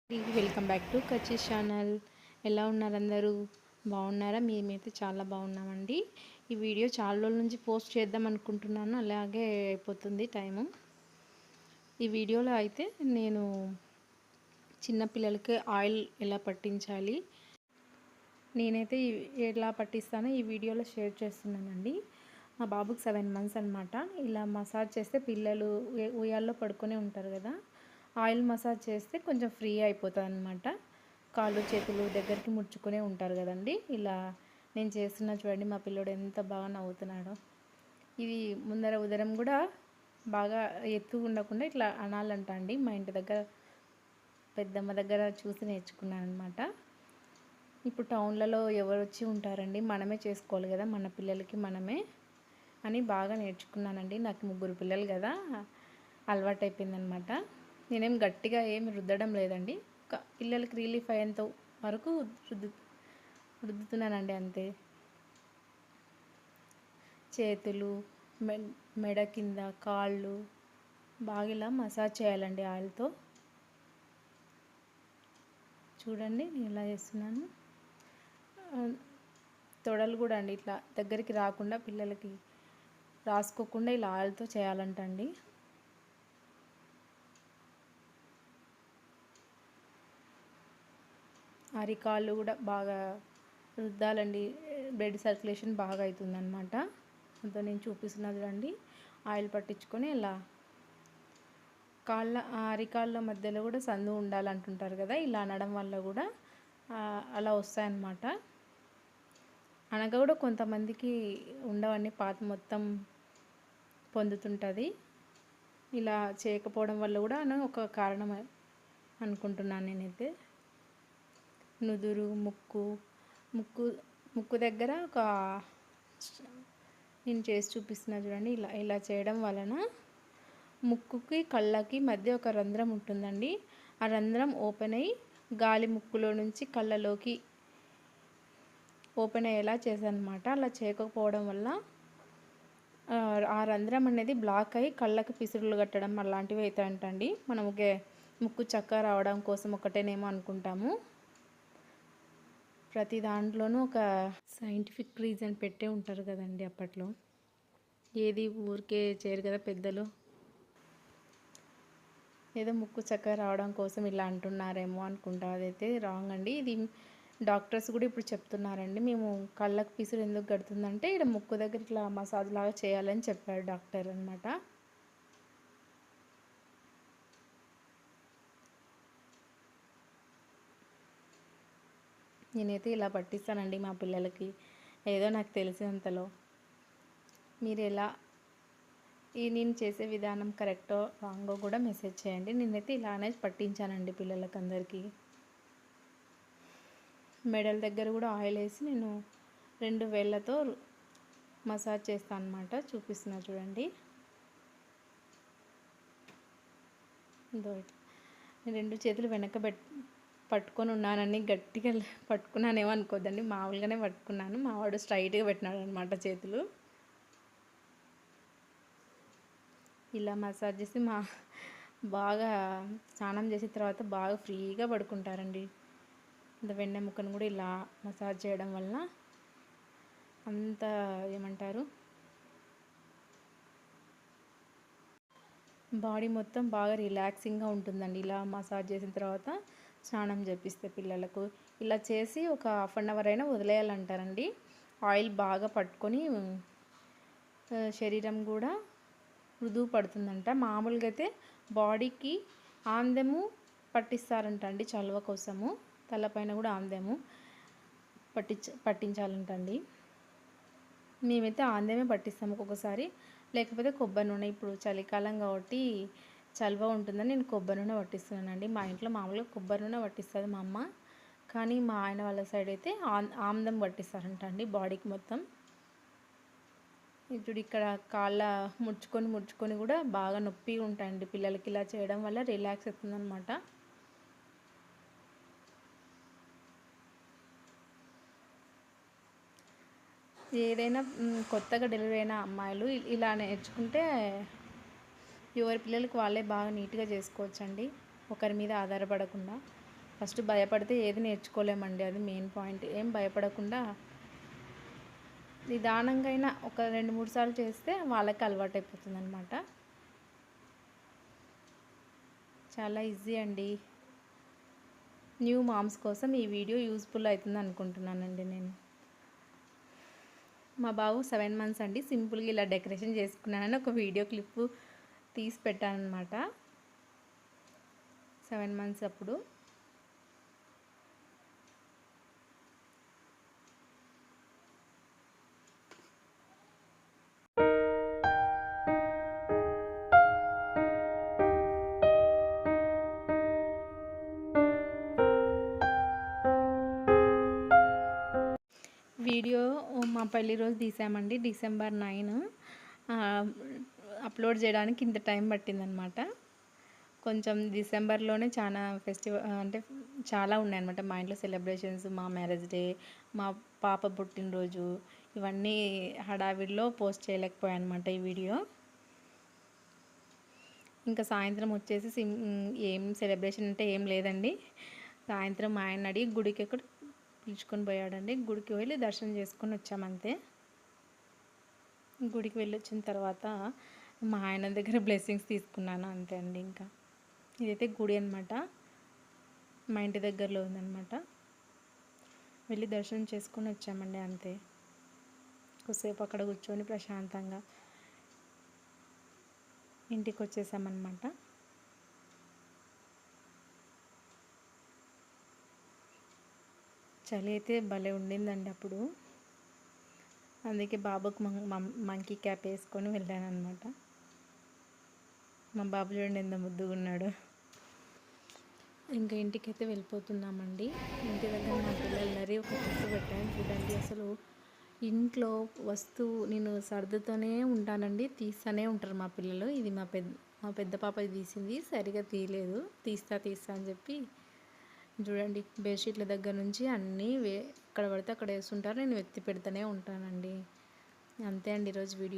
Welcome back to కచ్చిస్ channel. ఎలా ఉన్నారు అందరూ? బాగున్నారా? మేమైతే చాలా బాగున్నామండి. ఈ వీడియో చాలా రోజుల నుంచి పోస్ట్ చేద్దాం అనుకుంటున్నాను, అలాగే అయిపోతుంది టైము. ఈ వీడియోలో అయితే నేను చిన్నపిల్లలకి ఆయిల్ ఎలా పట్టించాలి, నేనైతే ఎలా పట్టిస్తానో ఈ వీడియోలో షేర్ చేస్తున్నానండి. మా బాబుకి 7 మంత్స్ అనమాట. ఇలా మసాజ్ చేస్తే పిల్లలు ఉయ్యాల్లో పడుకొని ఉంటారు కదా, ఆయిల్ మసాజ్ చేస్తే కొంచెం ఫ్రీ అయిపోతుంది అనమాట. కాళ్ళు చేతులు దగ్గరికి ముడుచుకునే ఉంటారు కదండి. ఇలా నేను చేస్తున్నా చూడండి, మా పిల్లోడు ఎంత బాగా నవ్వుతున్నాడో. ఇది ముందర ఉదరం కూడా బాగా ఎత్తు ఉండకుండా ఇట్లా అనాలంట అండి. మా ఇంటి దగ్గర పెద్దమ్మ దగ్గర చూసి నేర్చుకున్నాను అనమాట. ఇప్పుడు టౌన్లలో ఎవరు వచ్చి ఉంటారండి, మనమే చేసుకోవాలి కదా మన పిల్లలకి మనమే అని బాగా నేర్చుకున్నానండి. నాకు 3 పిల్లలు కదా, అలవాటు అయిపోయిందనమాట. నేనేం గట్టిగా ఏమి రుద్దడం లేదండి, పిల్లలకి రిలీఫ్ అయ్యేంత వరకు రుద్దుతున్నానండి అంతే. చేతులు, మెడ కింద, కాళ్ళు బాగా ఇలా మసాజ్ చేయాలండి ఆయిల్తో. చూడండి నేను ఇలా చేస్తున్నాను. తొడలు కూడా అండి ఇట్లా దగ్గరికి రాకుండా, పిల్లలకి రాసుకోకుండా ఇలా ఆయిల్తో చేయాలంటండి. అరికాళ్ళు కూడా బాగా రుద్దాలండి, బ్లడ్ సర్క్యులేషన్ బాగా అవుతుందన్నమాట. అంతా నేను చూపిస్తున్నా చూడండి. ఆయిల్ పట్టించుకొని ఇలా అరికాళ్ళ మధ్యలో కూడా సందు ఉండాలంటుంటారు కదా, ఇలా అనడం వల్ల కూడా అలా వస్తాయన్నమాట. అనగా కూడా కొంతమందికి ఉండవన్నీ, పాత మొత్తం పొందుతుంటుంది. ఇలా చేయకపోవడం వల్ల కూడా ఒక కారణం అనుకుంటున్నాను నేనైతే. నుదురు, ముక్కు దగ్గర నేను చేసి చూపిస్తున్నా చూడండి. ఇలా చేయడం వలన ముక్కుకి కళ్ళకి మధ్య ఒక రంధ్రం ఉంటుందండి. ఆ రంధ్రం ఓపెన్ అయ్యి గాలి ముక్కులో నుంచి కళ్ళలోకి ఓపెన్ అయ్యేలా చేశానమాట. అలా చేయకపోవడం వల్ల ఆ రంధ్రం అనేది బ్లాక్ అయ్యి కళ్ళకి పిసురులు కట్టడం అలాంటివి అవుతాయంటండి. మనం ముక్కు చక్కగా రావడం కోసం ఒకటేనేమో అనుకుంటాము. ప్రతి దాంట్లోనూ ఒక సైంటిఫిక్ రీజన్ పెట్టే ఉంటారు కదండి అప్పట్లో. ఏది ఊరికే చేయరు కదా పెద్దలు. ఏదో ముక్కు చక్కగా రావడం కోసం ఇలా అంటున్నారేమో అనుకుంటా. అదైతే రాంగ్ అండి. ఇది డాక్టర్స్ కూడా ఇప్పుడు చెప్తున్నారండి. మేము కళ్ళకు పిసురు ఎందుకు కడుతుందంటే ఇక్కడ ముక్కు దగ్గర ఇట్లా మసాజ్ లాగా చేయాలని చెప్పారు డాక్టర్ అనమాట. నేనైతే ఇలా పట్టిస్తానండి మా పిల్లలకి, ఏదో నాకు తెలిసినంతలో. మీరు ఎలా నేను చేసే విధానం కరెక్టో రాంగో కూడా మెసేజ్ చేయండి. నేనైతే ఇలానే పట్టించానండి పిల్లలకి అందరికీ. మెడల దగ్గర కూడా ఆయిల్ వేసి నేను 2 వేళ్ళతో మసాజ్ చేస్తాను అనమాట. చూపిస్తున్నా చూడండి. నేను 2 చేతులు వెనక పట్టుకొని ఉన్నానని గట్టిగా పట్టుకున్నానేమో అనుకోద్దండి, మామూలుగానే పట్టుకున్నాను. మా వాడు స్ట్రైట్గా పెట్టినాడు అనమాట చేతులు. ఇలా మసాజ్ చేసి బాగా స్నానం చేసిన తర్వాత బాగా ఫ్రీగా పడుకుంటారండి. అంత వెన్నెముకను కూడా ఇలా మసాజ్ చేయడం వల్ల అంత ఏమంటారు, బాడీ మొత్తం బాగా రిలాక్సింగ్గా ఉంటుందండి ఇలా మసాజ్ చేసిన తర్వాత స్నానం చేపిస్తే పిల్లలకు. ఇలా చేసి ఒక 1/2 అవర్ అయినా వదిలేయాలంటారండి. ఆయిల్ బాగా పట్టుకొని శరీరం కూడా మృదువు పడుతుందంట. మామూలుగా అయితే బాడీకి ఆందెము పట్టిస్తారంట అండి, చలువ కోసము. తలపైన కూడా ఆందెము పట్టించాలంటండి. మేమైతే ఆందెమే పట్టిస్తాము ఒక్కొక్కసారి, లేకపోతే కొబ్బరి నూనె. ఇప్పుడు చలికాలం కాబట్టి చలువ ఉంటుందని నేను కొబ్బరి నూనె పట్టిస్తున్నానండి. మా ఇంట్లో మామూలుగా కొబ్బరి నూనె పట్టిస్తుంది మా అమ్మ, కానీ మా ఆయన వాళ్ళ సైడ్ అయితే ఆమ్దం పట్టిస్తారంట అండి బాడీకి మొత్తం. ఇప్పుడు ఇక్కడ కాళ్ళ ముడుచుకొని కూడా బాగా నొప్పిగా ఉంటాయండి పిల్లలకి. ఇలా చేయడం వల్ల రిలాక్స్ అవుతుందన్నమాట. ఏదైనా కొత్తగా డెలివరీ అయిన అమ్మాయిలు ఇలా నేర్చుకుంటే ఎవరి పిల్లలకి వాళ్ళే బాగా నీట్గా చేసుకోవచ్చండి, ఒకరి మీద ఆధారపడకుండా. ఫస్ట్ భయపడితే ఏది నేర్చుకోలేమండి, అది మెయిన్ పాయింట్. ఏం భయపడకుండా నిదానంగా అయినా ఒక 2-3 సార్లు చేస్తే వాళ్ళకి అలవాటైపోతుంది అనమాట. చాలా ఈజీ అండి. న్యూ మామ్స్ కోసం ఈ వీడియో యూస్ఫుల్ అవుతుంది అనుకుంటున్నానండి నేను. మా బాబు 7 మంత్స్ అండి. సింపుల్గా ఇలా డెకరేషన్ చేసుకున్నానని ఒక వీడియో క్లిప్ తీసి పెట్టానమాట. 7 మంత్స్ అప్పుడు. వీడియో మా పెళ్లి రోజు తీసామండి, December 9. అప్లోడ్ చేయడానికి ఇంత టైం పట్టిందనమాట. కొంచెం డిసెంబర్లోనే చాలా అంటే చాలా ఉన్నాయన్నమాట మా ఇంట్లో సెలబ్రేషన్స్. మా మ్యారేజ్ డే, మా పాప పుట్టినరోజు, ఇవన్నీ హడావిడిలో పోస్ట్ చేయలేకపోయాను అనమాట ఈ వీడియో. ఇంకా సాయంత్రం వచ్చేసి ఏం సెలబ్రేషన్ అంటే ఏం లేదండి. సాయంత్రం మా ఆయన అడిగి గుడికి ఎక్కడ పిలుచుకొని పోయాడండి. గుడికి వెళ్ళి దర్శనం చేసుకొని వచ్చామంతే. గుడికి వెళ్ళి వచ్చిన తర్వాత మా ఆయన దగ్గర బ్లెస్సింగ్స్ తీసుకున్నాను అంతే అండి. ఇంకా ఇదైతే గుడి అనమాట, మా ఇంటి దగ్గరలో ఉందన్నమాట. వెళ్ళి దర్శనం చేసుకొని వచ్చామండి అంతే. కొద్దిసేపు అక్కడ కూర్చొని ప్రశాంతంగా ఇంటికి వచ్చేసామన్నమాట. చలి అయితే భలే ఉండిందండి అప్పుడు. అందుకే బాబుకి మంకీ క్యాప్ వేసుకొని వెళ్ళాను అనమాట. మా బాబు చూడండి ఎంత ముద్దుగా ఉన్నాడు. ఇంకా ఇంటికైతే వెళ్ళిపోతున్నామండి. ఇంటి దగ్గర మా పిల్లలందరి ఒక గుర్తు పెట్టాను చూడండి. అసలు ఇంట్లో వస్తువు నేను సర్దుతూనే ఉంటానండి, తీస్తూనే ఉంటారు మా పిల్లలు. ఇది మా పెద్ద పాప తీసింది, సరిగా తీయలేదు. తీస్తా అని చెప్పి చూడండి, బెడ్షీట్ల దగ్గర నుంచి అన్నీ ఎక్కడ పడితే అక్కడ వేస్తుంటారు, నేను ఎత్తి పెడుతూనే ఉంటానండి. అంతే అండి ఈరోజు వీడియో.